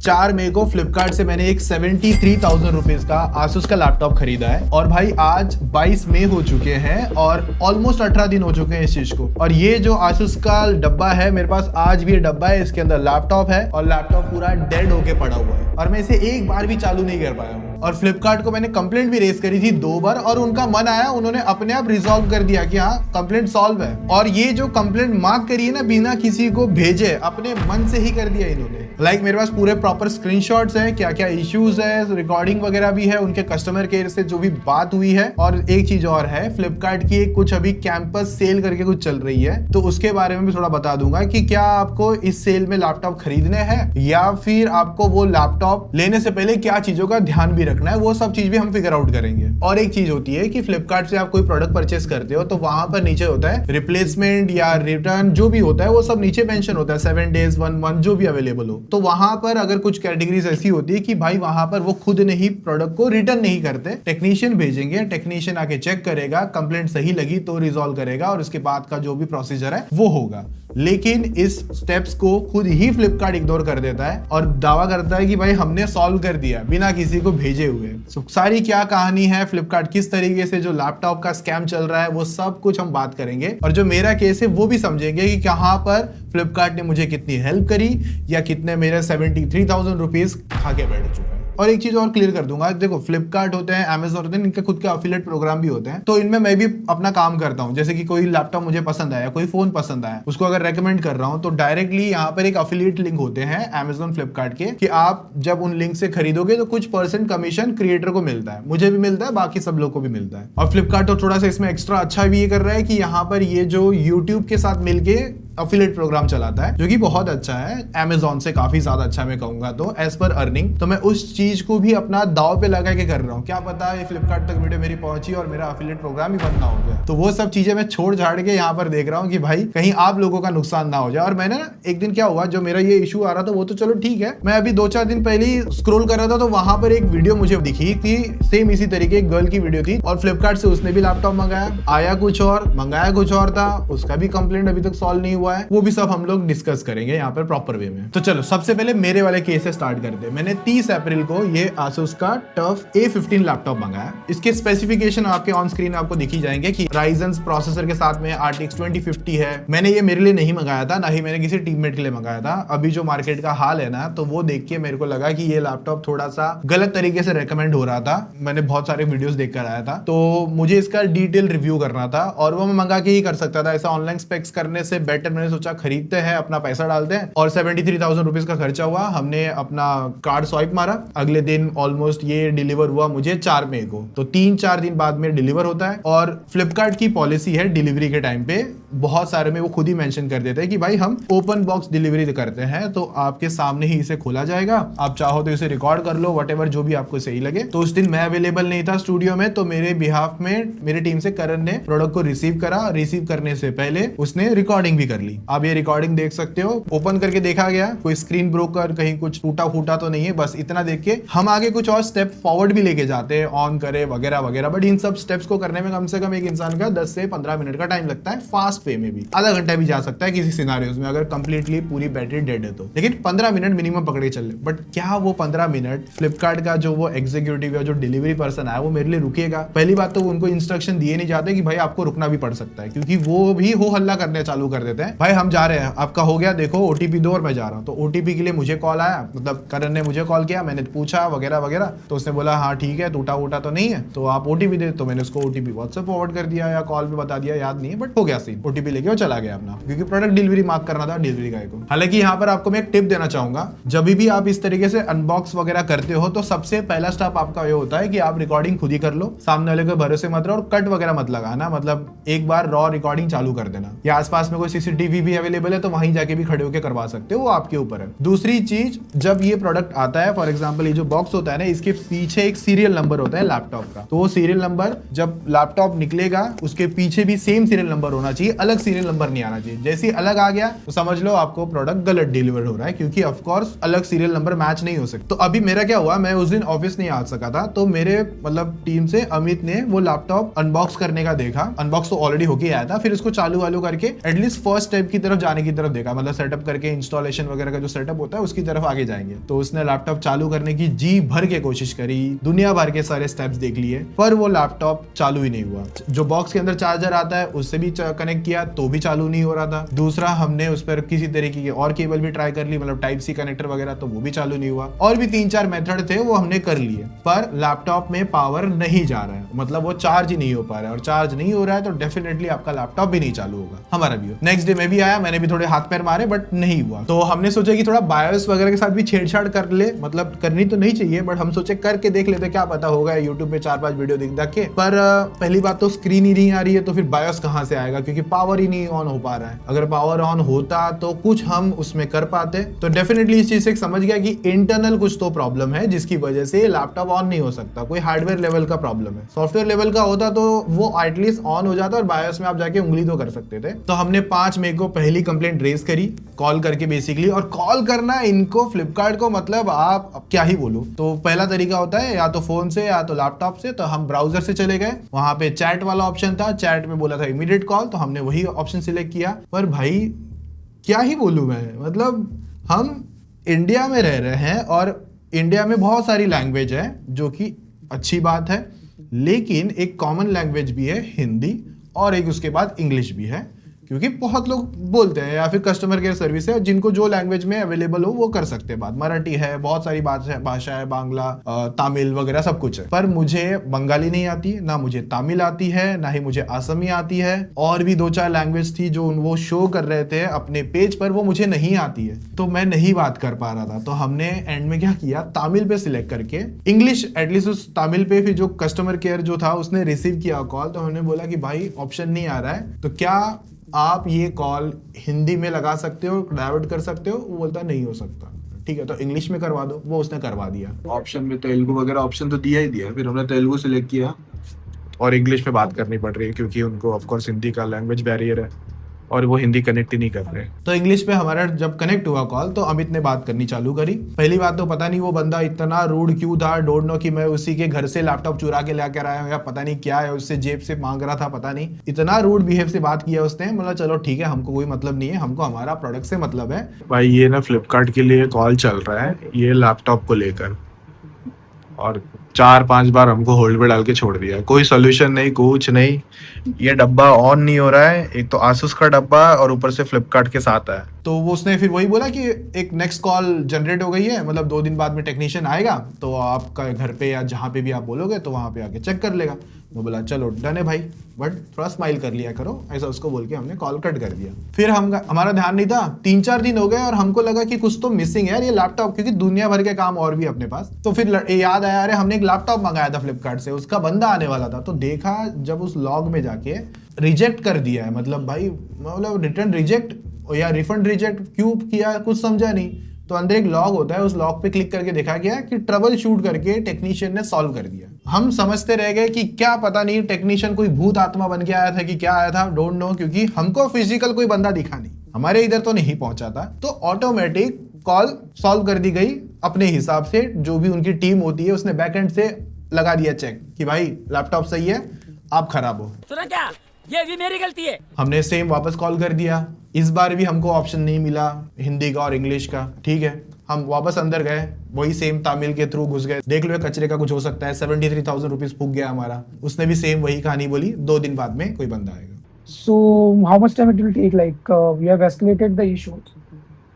4 मई को फ्लिपकार्ट से मैंने एक 73,000 रुपीज का आसूस का लैपटॉप खरीदा है और भाई आज 22 मई हो चुके हैं और ऑलमोस्ट 18 दिन हो चुके हैं इस चीज को। और ये जो आसूस का डब्बा है मेरे पास आज भी ये डब्बा है, इसके अंदर लैपटॉप है और लैपटॉप पूरा डेड होके पड़ा हुआ है और मैं इसे एक बार भी चालू नहीं कर पाया हूँ। और फ्लिपकार्ट को मैंने कंप्लेंट भी रेज करी थी 2 बार और उनका मन आया, उन्होंने अपने आप रिजॉल्व कर दिया कि हाँ कंप्लेंट सॉल्व है। और ये जो कंप्लेंट मार्क करी है ना, बिना किसी को भेजे अपने मन से ही कर दिया इन्होंने। मेरे पास पूरे प्रॉपर स्क्रीनशॉट्स हैं, क्या क्या इश्यूज है, रिकॉर्डिंग वगैरह भी है, उनके कस्टमर केयर से जो भी बात हुई है। और एक चीज और है, फ्लिपकार्ट की कुछ अभी कैंपस सेल करके कुछ चल रही है, तो उसके बारे में भी थोड़ा बता दूंगा कि क्या आपको इस सेल में लैपटॉप खरीदने हैं या फिर आपको वो लैपटॉप लेने से पहले क्या चीजों का ध्यान भी रखना है, वो सब चीज भी हम फिगर आउट करेंगे। और एक चीज होती है कि फ्लिपकार्ट से आप कोई प्रोडक्ट परचेस करते हो तो वहां पर नीचे होता है रिप्लेसमेंट या रिटर्न, जो भी होता है वो सब नीचे मेंशन होता है, 7 days 1 month जो भी अवेलेबल हो। तो वहां पर अगर कुछ कैटेगरीज ऐसी होती है कि भाई वहां पर वो खुद नहीं प्रोडक्ट को रिटर्न नहीं करते, टेक्नीशियन भेजेंगे, टेक्नीशियन आके चेक करेगा, कंप्लेंट सही लगी तो रिजॉल्व करेगा और उसके बाद का जो भी प्रोसीजर है वो होगा। लेकिन इस स्टेप्स को खुद ही फ्लिपकार्ट इग्नोर कर देता है और दावा करता है कि भाई हमने सॉल्व कर दिया बिना किसी को भेजे हुए। सारी क्या कहानी है, फ्लिपकार्ट किस तरीके से जो लैपटॉप का स्कैम चल रहा है, वो सब कुछ हम बात करेंगे। और जो मेरा केस है वो भी समझेंगे कि कहां पर फ्लिपकार्ट ने मुझे कितनी हेल्प करी या कितने मेरे 73,000 रुपीज खा के बैठ चुका है। और एक चीज और क्लियर कर दूंगा, देखो फ्लिपकार्ट होते हैं, अमेजोन होते हैं, इनके खुद के अफिलिएट प्रोग्राम भी होते हैं, तो इनमें मैं भी अपना काम करता हूं। जैसे कि कोई लैपटॉप मुझे पसंद आया, कोई फोन पसंद आया, उसको अगर रेकमेंड कर रहा हूं तो डायरेक्टली यहाँ पर एक अफिलिएट लिंक होते हैं अमेजोन फ्लिपकार्ट के, कि आप जब उन लिंक से खरीदोगे तो कुछ % कमीशन क्रिएटर को मिलता है, मुझे भी मिलता है, बाकी सब लोग को भी मिलता है। और फ्लिपकार्ट तो थोड़ा सा इसमें एक्स्ट्रा अच्छा भी ये कर रहा है कि यहाँ पर ये जो यूट्यूब के साथ मिलके अफिलिएट प्रोग्राम चलाता है, जो कि बहुत अच्छा है, अमेजॉन से काफी ज्यादा अच्छा मैं कहूंगा तो एज पर अर्निंग। तो मैं उस चीज को भी अपना दाव पे लगा के कर रहा हूँ, क्या पता ये फ्लिपकार्ट तक वीडियो मेरी पहुंची और मेरा अफिलिएट प्रोग्राम ही बंद ना हो जाए। तो वो सब चीजें मैं छोड़ झाड़ के यहाँ पर देख रहा हूँ कि भाई कहीं आप लोगों का नुकसान ना हो जाए। और मैंने ना एक दिन क्या हुआ, जो मेरा ये इशू आ रहा था वो तो चलो ठीक है, मैं अभी 2-4 दिन पहले ही स्क्रॉल कर रहा था तो वहां पर एक वीडियो मुझे दिखी थी, सेम इसी तरीके एक गर्ल की वीडियो थी और फ्लिपकार्ट से उसने भी लैपटॉप मंगाया, आया कुछ और, मंगाया कुछ और था, उसका भी कंप्लेंट अभी तक सॉल्व नहीं हुआ है। वो भी सब हम लोग डिस्कस करेंगे यहाँ पर प्रॉपर वे में। तो चलो सबसे पहले मेरे वाले केस से स्टार्ट करते हैं। मैंने 30 अप्रैल को ये आसूस का टफ A15 लैपटॉप मंगाया। इसके स्पेसिफिकेशन आपके ऑन स्क्रीन आपको दिखी जाएंगे कि राइजन प्रोसेसर के साथ में RTX 2050 है। मैंने ये मेरे लिए नहीं मंगाया था, ना ही मैंने किसी टीममेट के लिए मंगाया था। अभी जो मार्केट का हाल है ना, तो वो देख के मेरे को लगा कि ये लैपटॉप थोड़ा सा गलत तरीके से रेकमेंड हो रहा था। मैंने बहुत सारे वीडियोस देखकर आया था, तो मुझे इसका डिटेल रिव्यू करना था और वो मैं मंगा के ही कर सकता था। ऐसा ऑनलाइन स्पेक्स करने से बेटर मैंने सोचा खरीदते हैं, अपना पैसा डालते हैं। और 73,000 रुपीज का खर्चा हुआ, हमने अपना कार्ड स्वाइप मारा, अगले दिन ऑलमोस्ट ये डिलीवर हुआ मुझे 4 मई को, तो 3-4 दिन बाद में डिलीवर होता है। और फ्लिपकार्ट की पॉलिसी है डिलीवरी के टाइम पे बहुत सारे में वो खुद ही मेंशन कर देते हैं कि भाई हम ओपन बॉक्स डिलीवरी करते हैं, तो आपके सामने ही इसे खोला जाएगा, आप चाहो तो इसे रिकॉर्ड कर लो, व्हाटएवर जो भी आपको सही लगे। तो उस दिन मैं अवेलेबल नहीं था स्टूडियो में, तो मेरे बिहाफ में मेरी टीम से करण ने प्रोडक्ट को रिसीव करा। रिसीव करने से पहले उसने रिकॉर्डिंग भी कर ली। आप ये रिकॉर्डिंग देख सकते हो, ओपन करके देखा गया, कोई स्क्रीन ब्रोकर कहीं कुछ टूटा फूटा तो नहीं है, बस इतना देख के हम आगे कुछ और स्टेप फॉरवर्ड भी लेके जाते हैं, ऑन करे वगैरह वगैरह। बट इन सब स्टेप्स को करने में कम से कम एक इंसान का 10 से 15 मिनट का टाइम लगता है, फास्ट वे में भी आधा घंटा भी जा सकता है किसी सिनेरियोज में, अगर कंप्लीटली पूरी बैटरी डेड है तो। लेकिन 15 मिनट मिनिमम पकड़े चल। बट क्या वो 15 मिनट फ्लिपकार्ट का जो वो एग्जीक्यूटिव या जो डिलीवरी पर्सन है वो मेरे लिए रुकेगा? पहली बात तो उनको इंस्ट्रक्शन दिए नहीं जाते कि भाई आपको रुकना भी पड़ सकता है, क्योंकि वो भी हो हल्ला करने चालू कर देते हैं, भाई हम जा रहे हैं, आपका हो गया, देखो OTP दो और मैं जा रहा हूँ। तो OTP के लिए मुझे कॉल आया, मतलब करण ने मुझे कॉल किया, मैंने पूछा वगैरह वगैरह, तो उसने बोला हाँ ठीक है, टूटा वूटा तो नहीं है, तो आप OTP दे। तो मैंने उसको OTP व्हाट्सएप फॉरवर्ड कर दिया या कॉल पे बता दिया, याद नहीं है, बट हो गया सीन। OTP लेके वो चला गया अपना, क्योंकि प्रोडक्ट डिलीवरी मार्क करना था डिलीवरी गाय को। हालांकि यहाँ पर आपको मैं एक टिप देना चाहूंगा, जब भी आप इस तरीके से अनबॉक्स वगैरह करते हो तो सबसे पहला स्टेप आपका ये होता है कि आप रिकॉर्डिंग खुद ही कर लो, सामने वाले को भरोसे मत रहो और कट वगैरह मत लगाना, मतलब एक बार रॉ रिकॉर्डिंग चालू कर देना, या आसपास में कोई CCTV भी अवेलेबल है तो वहीं जाके भी खड़े होकर करवा सकते हो, वो आपके ऊपर है। दूसरी चीज, जब ये प्रोडक्ट आता है, फॉर एग्जांपल ये जो बॉक्स होता है ना, इसके पीछे एक सीरियल नंबर होता है लैपटॉप का, तो वो सीरियल नंबर जब लैपटॉप निकलेगा उसके पीछे भी सेम सीरियल नंबर होना चाहिए, अलग सीरियल नंबर नहीं आना चाहिए। जैसे ही अलग आ गया तो समझ लो आपको प्रोडक्ट गलत डिलीवर हो रहा है, क्योंकि ऑफ कोर्स अलग सीरियल नंबर मैच नहीं हो सकता। तो अभी मेरा क्या हुआ, मैं उस दिन ऑफिस नहीं आ सका था, तो मेरे मतलब टीम से अमित ने वो लैपटॉप अनबॉक्स करने का देखा। अनबॉक्स तो ऑलरेडी होके आया था, फिर उसको चालू वालू करके एटलीस्ट फर्स्ट स्टेप की तरफ जाने की तरफ देखा, मतलब सेटअप करके इंस्टॉलेशन वगैरह का जो सेटअप होता है उसकी तरफ आगे जाएंगे। तो उसने लैपटॉप चालू करने की जी भर के कोशिश करी, दुनिया भर के सारे स्टेप्स देख लिए, पर वो लैपटॉप चालू ही नहीं हुआ। जो बॉक्स के अंदर चार्जर आता है उससे भी कनेक्ट किया तो भी चालू नहीं हो रहा था। दूसरा हमने उस पर किसी तरीके की और केबल भी ट्राई कर ली, मतलब टाइप सी कनेक्टर वगैरह, तो वो भी चालू नहीं हुआ। और भी 3-4 मेथड थे वो हमने कर लिए, पर लैपटॉप में पावर नहीं जा रहा है, मतलब वो चार्ज ही नहीं हो पा रहा है। और चार्ज नहीं हो रहा है तो डेफिनेटली आपका लैपटॉप भी नहीं चालू होगा। हमारा भी नेक्स्ट डे में भी आया, मैंने भी थोड़े हाथ पैर मारे बट नहीं हुआ। तो हमने सोचा कि थोड़ा बायोस वगैरह के साथ भी छेड़छाड़ कर ले, मतलब करनी तो नहीं चाहिए बट हम सोचे करके देख लेते, क्या पता होगा। यूट्यूब पे 4-5 वीडियो देख के, पर पहली बात तो स्क्रीन ही नहीं आ रही है, तो फिर बायोस कहां से आएगा, क्योंकि पावर ही नहीं ऑन हो पा रहा है। अगर पावर ऑन होता तो कुछ हम उसमें कर पाते। तो डेफिनेटली इस चीज से समझ गया कि इंटरनल कुछ तो प्रॉब्लम है जिसकी वजह से लैपटॉप ऑन नहीं हो सकता। कोई हार्डवेयर लेवल का प्रॉब्लम है, सॉफ्टवेयर लेवल का होता तो वो एटलीस्ट ऑन हो जाता और बायोस में आप जाके उंगली तो कर सकते थे। तो हमने 5 मई को पहली कंप्लेंट रेज करी कॉल करके बेसिकली। और कॉल करना इनको फ्लिपकार्ट को, मतलब आप अब क्या ही बोलूं। तो पहला तरीका होता है या तो फोन से या तो लैपटॉप से। तो हम ब्राउजर से चले गए, वहां पे चैट वाला ऑप्शन था, चैट में बोला था इमीडिएट कॉल, तो हमने वही ऑप्शन सिलेक्ट किया। पर भाई क्या ही बोलूं मैं, मतलब हम इंडिया में रह रहे हैं और इंडिया में बहुत सारी लैंग्वेज है जो कि अच्छी बात है, लेकिन एक कॉमन लैंग्वेज भी है हिंदी और एक उसके बाद इंग्लिश भी है, क्योंकि बहुत लोग बोलते हैं, या फिर कस्टमर केयर सर्विस है जिनको जो लैंग्वेज में अवेलेबल हो वो कर सकते हैं बात। मराठी है, बहुत सारी भाषा है, बांग्ला, तमिल वगैरह सब कुछ है। पर मुझे बंगाली नहीं आती, ना मुझे तमिल आती है, ना ही मुझे असमी आती है। और भी 2-4 लैंग्वेज थी जो वो शो कर रहे थे अपने पेज पर, वो मुझे नहीं आती है, तो मैं नहीं बात कर पा रहा था। तो हमने एंड में क्या किया, तमिल पे सिलेक्ट करके इंग्लिश, एटलीस्ट उस तमिल पे फिर जो कस्टमर केयर जो था उसने रिसीव किया कॉल। तो हमने बोला कि भाई ऑप्शन नहीं आ रहा है, तो क्या आप ये कॉल हिंदी में लगा सकते हो, डाइवर्ट कर सकते हो। वो बोलता नहीं हो सकता, ठीक है तो इंग्लिश में करवा दो। वो उसने करवा दिया। ऑप्शन में तेलुगु वगैरह ऑप्शन तो दिया ही दिया, फिर हमने तेलुगु सिलेक्ट किया और इंग्लिश में बात करनी पड़ रही है क्योंकि उनको ऑफ कोर्स हिंदी का लैंग्वेज बैरियर है और वो हिंदी कनेक्ट ही नहीं कर रहे। तो इंग्लिश पे हमारा जब कनेक्ट हुआ कॉल तो अमित ने बात करनी चालू करी। पहली बात तो पता नहीं वो बंदा इतना रूड क्यों था, डोंट नो कि मैं उसी के घर से लैपटॉप चुरा के लेकर आया हूं या पता नहीं क्या है, उससे जेब से मांग रहा था, पता नहीं इतना रूड बिहेव से बात किया उसने। मतलब चलो ठीक है, हमको कोई मतलब नहीं है, हमको हमारा प्रोडक्ट से मतलब है। भाई ये ना फ्लिपकार्ट के लिए कॉल चल रहा है ये लैपटॉप को लेकर, और 4-5 बार हमको होल्ड पे डाल के छोड़ दिया। कोई सोल्यूशन नहीं, कुछ नहीं। ये डब्बा ऑन नहीं हो रहा है, एक तो आसूस का डब्बा और ऊपर से फ्लिपकार्ट के साथ है। तो वो उसने फिर वही बोला कि एक नेक्स्ट कॉल जनरेट हो गई है, मतलब 2 दिन बाद में टेक्नीशियन आएगा तो आपका घर पे या जहाँ पे भी आप बोलोगे तो वहाँ पे आके चेक कर लेगा। मैं बोला चलो डन है भाई, बट थोड़ा स्माइल कर लिया करो, ऐसा उसको बोल के हमने कॉल कट कर दिया। फिर हमारा ध्यान नहीं था, 3-4 दिन हो गए और हमको लगा कि कुछ तो मिसिंग है यार ये लैपटॉप, क्योंकि दुनिया भर के काम और भी अपने पास। तो फिर याद आया, अरे हमने एक लैपटॉप मंगाया था फ्लिपकार्ट से, उसका बंदा आने वाला था। तो देखा जब उस लॉग में जाके रिजेक्ट कर दिया है, मतलब भाई मतलब रिटर्न रिजेक्ट या रिफंड रिजेक्ट क्यों किया कुछ समझा नहीं। तो अंदर एक लॉग होता है, उस लॉग पे क्लिक करके देखा गया कि ट्रबल शूट करके टेक्नीशियन ने सॉल्व कर दिया। हम समझते रह गए कि क्या पता नहीं टेक्नीशियन कोई भूत आत्मा बन के आया था कि क्या आया था, डोंट नो, क्योंकि हमको फिजिकल कोई बंदा दिखा नहीं, हमारे इधर तो नहीं पहुंचा था। तो ऑटोमेटिक कॉल सॉल्व कर दी गई अपने हिसाब से, जो भी उनकी टीम होती है उसने बैकएंड से लगा दिया चेक कि भाई लैपटॉप सही है, आप खराब हो। सुना क्या, ये भी मेरी गलती है। हमने सेम वापस कॉल कर दिया। इस बार भी हमको ऑप्शन नहीं मिला हिंदी का और इंग्लिश का, ठीक है हम वापस अंदर गए, वही सेम तमिल के थ्रू घुस गए, देख लो कचरे का कुछ हो सकता है। 73,000 रुपीज फूक गया हमारा। उसने भी सेम वही कहानी बोली, 2 दिन बाद में कोई बंदा आएगा। So how much time it will take? Like we have escalated the issue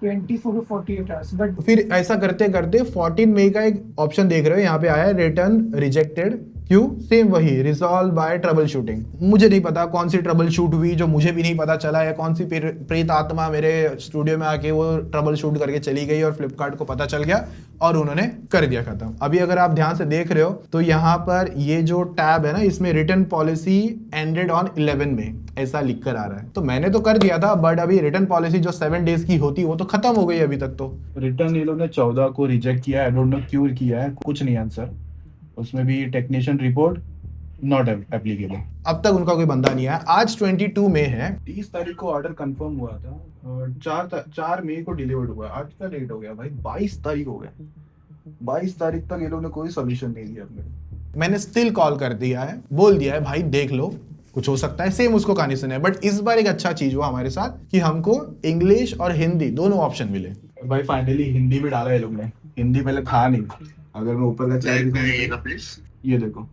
24 to 48 hours. But फिर ऐसा करते करते 14 मई का एक ऑप्शन देख रहे हो यहाँ पे आया है, रिटर्न रिजेक्टेड। क्यों? सेम वही, रिजॉल्व बाय ट्रबल शूटिंग। मुझे नहीं पता कौन सी ट्रबल शूट हुई जो मुझे भी नहीं पता चला, या कौन सी प्रेत आत्मा मेरे स्टूडियो में आके वो ट्रबल शूट करके चली गई और फ्लिपकार्ट को पता चल गया और उन्होंने कर दिया खत्म। अभी अगर आप ध्यान से देख रहे हो तो यहाँ पर ये जो टैब है ना, इसमें रिटर्न पॉलिसी एंडेड ऑन 11 में ऐसा लिख कर आ रहा है। तो मैंने तो कर दिया था, बट अभी रिटर्न पॉलिसी जो 7 डेज की होती वो तो खत्म हो गई अभी तक। तो रिटर्न ये लोग ने 14 को रिजेक्ट किया है, आई डोंट नो क्यों किया है, कुछ नहीं आंसर। उसमें भी टेक्नीशियन रिपोर्ट नॉट एप्लीकेबल। अब तक उनका कोई बंदा नहीं आया। आज 22 मई है, 30 तारीख को ऑर्डर कंफर्म हुआ था और 4 मई को डिलीवर्ड हुआ। आज का डेट हो गया भाई, 22 तारीख हो गया। 22 तारीख तक ये लोग ने कोई सोल्यूशन नहीं दिया अपने को। मैंने स्टिल कॉल कर दिया है, बोल दिया है भाई देख लो कुछ हो सकता है। सेम उसको कहानी सुने, बट इस बार एक अच्छा चीज हुआ हमारे साथ कि हमको इंग्लिश और हिंदी दोनों ऑप्शन मिले। भाई फाइनली हिंदी भी डाला है लोग ने। हिंदी पहले था नहीं। अगर मैं ऊपर का चैट ये देखो,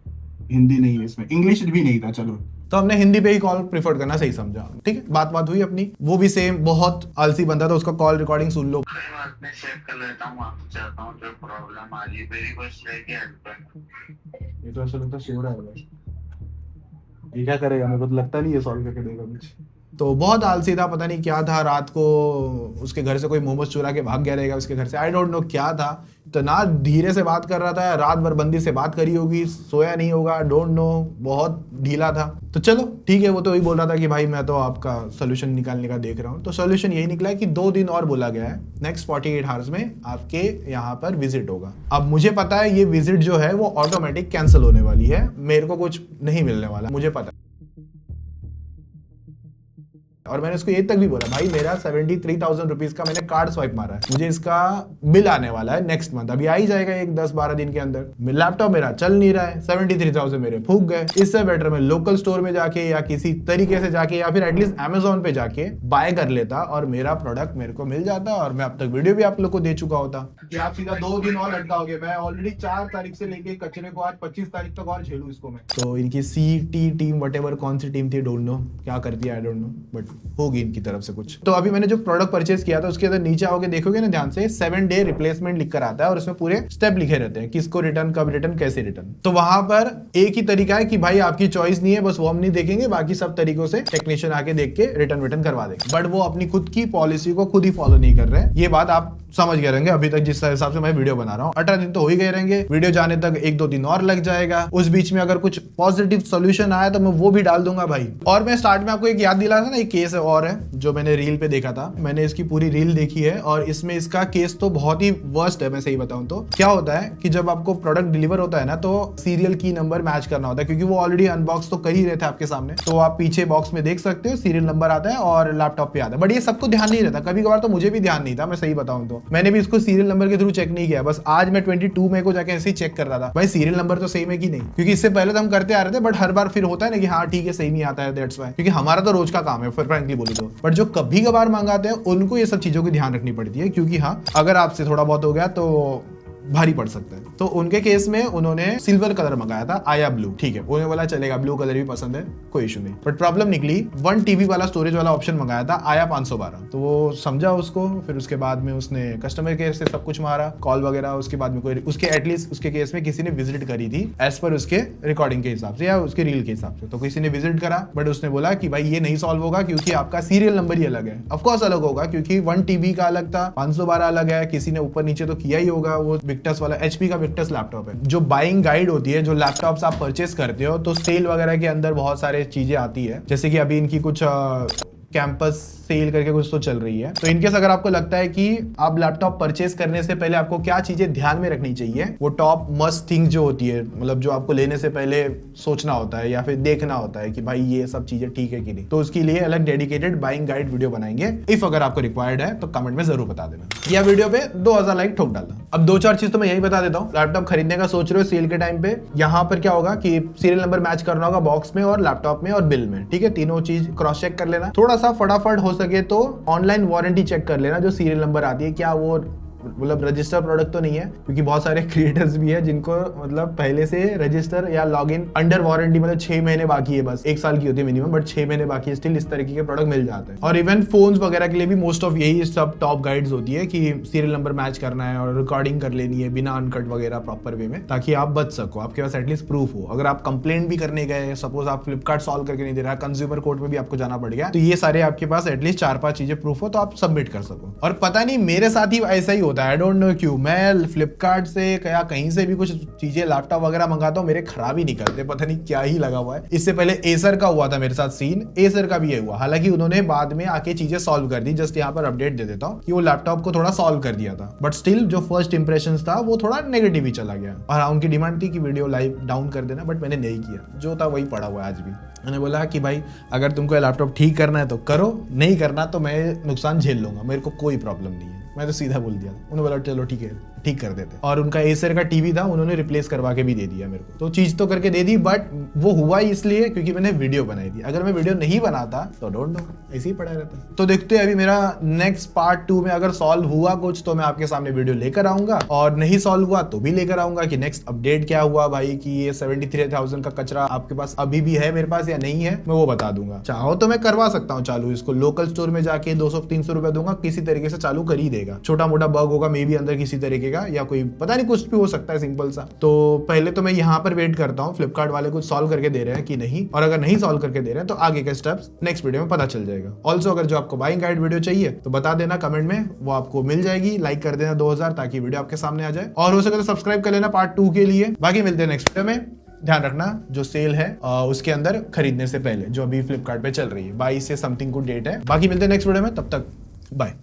हिंदी नहीं है इसमें, इंग्लिश भी नहीं था। चलो तो हमने हिंदी पे ही कॉल प्रेफर करना सही समझा। ठीक है, बात हुई अपनी। वो भी सेम बहुत आलसी बंदा था, उसका कॉल रिकॉर्डिंग सुन लो। ये तो ऐसा लगता है सो रहा है भाई। ये क्या करेगा, मेरे को तो लगता नहीं है सॉल्व करके देगा कुछ। तो बहुत आलसी था, पता नहीं क्या था। रात को उसके घर से कोई मोमोज चुरा के भाग गया रहेगा उसके घर से, आई डोंट नो क्या था। तो ना धीरे से बात कर रहा था, रात भर बंदी से बात करी होगी, सोया नहीं होगा, डोंट नो, बहुत ढीला था। तो चलो ठीक है, वो तो वही बोल रहा था कि भाई मैं तो आपका सोल्यूशन निकालने का देख रहा हूँ। तो सोल्यूशन यही निकला है कि 2 दिन और बोला गया है, नेक्स्ट 48 आवर्स में आपके यहाँ पर विजिट होगा। अब मुझे पता है ये विजिट जो है वो ऑटोमेटिक कैंसिल होने वाली है, मेरे को कुछ नहीं मिलने वाला, मुझे पता है। और मैंने उसको ये तक भी बोला भाई मेरा 73,000 रुपीज का मैंने कार्ड स्वाइप मारा है, मुझे इसका बिल आने वाला है नेक्स्ट मंथ, अभी आ ही जाएगा एक 10-12 दिन के अंदर। लैपटॉप मेरा चल नहीं रहा है, 73,000 मेरे फूक गए। इससे बेटर मैं लोकल स्टोर में जाके या किसी तरीके से जाके या फिर एटलीस्ट अमेजोन पे जाके बाय कर लेता और मेरा प्रोडक्ट मेरे को मिल जाता और मैं अब तक वीडियो भी आप लोग को दे चुका होता। कि आप सीधा 2 दिन और लटकाओगे, मैं ऑलरेडी 4 तारीख से लेके कचरे को आज 25 तारीख तक और झेलूं इसको मैं। तो इनकी CT टीम वटेवर कौन सी टीम थी डोंट नो, क्या कर दिया आई डोंट नो, बट होगी इनकी तरफ से कुछ। तो अभी मैंने जो प्रोडक्ट परचेज किया था उसके अंदर नीचे आओगे देखोगे ना ध्यान से 7 डे रिप्लेसमेंट लिख कर आता है और उसमें पूरे स्टेप लिखे रहते हैं किसको रिटर्न, कब रिटर्न, कैसे रिटर्न। तो वहां पर एक ही तरीका है कि भाई आपकी चॉइस नहीं है, बस वो हम नहीं देखेंगे, बाकी सब तरीकों से टेक्नीशियन आके देख के रिटर्न करवा देंगे। बट वो अपनी खुद की पॉलिसी को खुद ही फॉलो नहीं कर रहे हैं, ये बात आप समझ गए रहेंगे अभी तक जिस हिसाब से मैं वीडियो बना रहा हूँ। 18 दिन तो हो ही गए रहेंगे, वीडियो जाने तक 1-2 दिन और लग जाएगा। उस बीच में अगर कुछ पॉजिटिव सोल्यूशन आया तो मैं वो भी डाल दूंगा भाई। और मैं स्टार्ट में आपको एक याद दिला था ना, एक केस और है जो मैंने रील पे देखा था, मैंने इसकी पूरी रील देखी है और इसमें इसका केस तो बहुत ही वर्स्ट है। मैं सही बताऊं तो क्या होता है कि जब आपको प्रोडक्ट डिलीवर होता है ना तो सीरियल की नंबर मैच करना होता है, क्योंकि वो ऑलरेडी अनबॉक्स तो कर ही रहे थे आपके सामने, तो आप पीछे बॉक्स में देख सकते हो सीरियल नंबर आता है और लैपटॉप पे आता है। बट ये सबको ध्यान नहीं रहता, कभी कभार तो मुझे भी ध्यान नहीं था, मैं सही बताऊं तो मैंने भी इसको सीरियल नंबर के थ्रू चेक नहीं किया। बस आज मैं 22 मई को जाके ऐसे ही चेक कर रहा था भाई सीरियल नंबर तो सेम है कि नहीं, क्योंकि इससे पहले तो हम करते आ रहे थे, बट हर बार फिर होता है ना कि हाँ ठीक है सही नहीं आता है, दैट्स व्हाई, क्योंकि हमारा तो रोज का काम है फ्रैंकली बोली तो। बट जो कभी कभार मंगाते हैं उनको ये सब चीजों की ध्यान रखनी पड़ती है, क्योंकि हाँ अगर आपसे थोड़ा बहुत हो गया तो भारी पड़ सकता है। तो उनके केस में उन्होंने सिल्वर कलर मंगाया था, आया ब्लू, ठीक है, उन्हें बोला चलेगा, ब्लू कलर भी पसंद है, कोई इशू नहीं। बट प्रॉब्लम निकली 1 TB वाला स्टोरेज वाला ऑप्शन मंगाया था, आया 512। तो वो समझा उसको, फिर उसके बाद में उसने कस्टमर केयर से सब कुछ मारा, कॉल वगैरह, उसके बाद में कोई उसके एटलीस्ट उसके केस में किसी ने विजिट करी थी एज पर उसके रिकॉर्डिंग के हिसाब से या उसके रील के हिसाब से, तो किसी ने विजिट करा, बट उसने बोला कि भाई ये नहीं सॉल्व होगा क्योंकि आपका सीरियल नंबर ही अलग है। ऑफकोर्स अलग होगा क्योंकि 1 TB का अलग था, 512 अलग है, किसी ने ऊपर नीचे तो किया ही होगा। वो विक्टस वाला HP का विक्टस लैपटॉप है। जो बाइंग गाइड होती है, जो लैपटॉप्स आप परचेस करते हो तो सेल वगैरह के अंदर बहुत सारे चीजें आती है, जैसे कि अभी इनकी कुछ कैंपस सेल करके कुछ तो चल रही है। तो इनकेस अगर आपको लगता है कि आप लैपटॉप परचेस करने से पहले आपको क्या चीजें ध्यान में रखनी चाहिए, वो टॉप मस्ट थिंग जो होती है, मतलब जो आपको लेने से पहले सोचना होता है या फिर देखना होता है कि भाई ये सब चीजें ठीक है कि नहीं, तो उसके लिए अलग डेडिकेटेड बाइंग गाइड वीडियो बनाएंगे। इफ अगर आपको रिक्वायर्ड है तो कमेंट में जरूर बता देना, या वीडियो पे 2000 लाइक ठोक डालना। अब 2-4 चीज तो मैं यही बता देता हूँ। लैपटॉप खरीदने का सोच रहे हो सेल के टाइम पे, यहाँ पर क्या होगा कि सीरियल नंबर मैच करना होगा बॉक्स में और लैपटॉप में और बिल में, ठीक है, तीनों चीज क्रॉस चेक कर लेना। थोड़ा सा फटाफट हो सके तो ऑनलाइन वारंटी चेक कर लेना, जो सीरियल नंबर आती है क्या वो मतलब रजिस्टर प्रोडक्ट तो नहीं है, क्योंकि बहुत सारे क्रिएटर्स भी है जिनको मतलब पहले से रजिस्टर या लॉगिन अंडर वारंटी, मतलब 6 महीने बाकी है, बस 1 साल की होती है मिनिमम, बट 6 महीने बाकी है, स्टिल इस तरीके के प्रोडक्ट मिल जाते हैं। और इवन फोन्स वगैरह के लिए भी मोस्ट ऑफ यही सब टॉप गाइड्स होती है कि सीरियल नंबर मैच करना है और रिकॉर्डिंग कर लेनी है बिना अनकट वगैरह प्रॉपर वे में, ताकि आप बच सको, आपके पास एटलीस्ट प्रूफ हो। अगर आप कंप्लेंट भी करने गए, सपोज आप फ्लिपकार्ट सॉल्व करके नहीं दे रहा, कंज्यूमर कोर्ट में भी आपको जाना पड़ गया, तो ये सारे आपके पास एटलीस्ट 4-5 चीजें प्रूफ हो तो आप सबमिट कर सको। और पता नहीं मेरे साथ ही ऐसा ही होता होता है, आई डोंट नो क्यों। मैं फ्लिपकार्ट से या कहीं से भी कुछ चीजें लैपटॉप वगैरह मंगाता हूँ, मेरे खराब ही निकलते, पता नहीं क्या ही लगा हुआ है। इससे पहले एसर का हुआ था मेरे साथ सीन, एसर का भी ये हुआ, हालांकि उन्होंने बाद में आके चीजें सॉल्व कर दी। जस्ट यहाँ पर अपडेट दे देता हूँ कि वो लैपटॉप को थोड़ा सॉल्व कर दिया था, बट स्टिल जो फर्स्ट इंप्रेशन था वो थोड़ा नेगेटिव ही चला गया। और हाँ, उनकी डिमांड थी कि वीडियो लाइव डाउन कर देना, बट मैंने नहीं किया, जो था वही पड़ा हुआ है आज भी। मैंने बोला कि भाई अगर तुमको लैपटॉप ठीक करना है तो करो, नहीं करना तो मैं नुकसान झेल लूंगा, मेरे को कोई प्रॉब्लम नहीं है। मैं तो सीधा बोल दिया, उन्होंने बोला चलो ठीक है, ठीक कर देते। और उनका एसर का टीवी था, उन्होंने रिप्लेस करवा के भी दे दिया मेरे को, तो चीज तो करके दे दी, बट वो हुआ इसलिए क्योंकि मैंने वीडियो बनाई थी। अगर मैं वीडियो नहीं बनाता तो डोंट नो, ऐसे ही पड़ा रहता। तो देखते हैं अभी मेरा नेक्स्ट पार्ट 2 में अगर सॉल्व हुआ कुछ तो मैं आपके सामने वीडियो लेकर आऊंगा, और नहीं सॉल्व हुआ तो भी लेकर आऊंगा कि नेक्स्ट अपडेट क्या हुआ भाई, कि ये 73,000 का कचरा आपके पास अभी भी है मेरे पास या नहीं है, मैं वो बता दूंगा। चाहो तो मैं करवा सकता हूँ चालू, इसको लोकल स्टोर में जाके 200-300 रुपए दूंगा, किसी तरीके से चालू कर ही देगा। छोटा मोटा बग होगा मे बी अंदर किसी तरीके का, या कोई पता नहीं कुछ भी हो सकता है सिंपल सा। तो पहले तो मैं यहाँ पर वेट करता हूँ फ्लिपकार्ट वाले कुछ सॉल्व करके दे रहे हैं कि नहीं, और अगर नहीं सॉल्व करके दे रहे हैं तो आगे के स्टेप्स नेक्स्ट वीडियो में पता चल जाएगा। ऑल्सो अगर जो आपको बाइंग गाइड वीडियो चाहिए तो बता देना कमेंट में, वो आपको मिल जाएगी। लाइक कर देना 2000 ताकि वीडियो आपके सामने आ जाए, और हो सके तो सब्सक्राइब कर लेना पार्ट 2 के लिए। बाकी मिलते हैं नेक्स्ट वीडियो में। ध्यान रखना जो सेल है उसके अंदर खरीदने से पहले, जो अभी फ्लिपकार्ट पे चल रही है 22 से समथिंग को डेट है। बाकी मिलते हैं नेक्स्ट वीडियो में, तब तक बाय।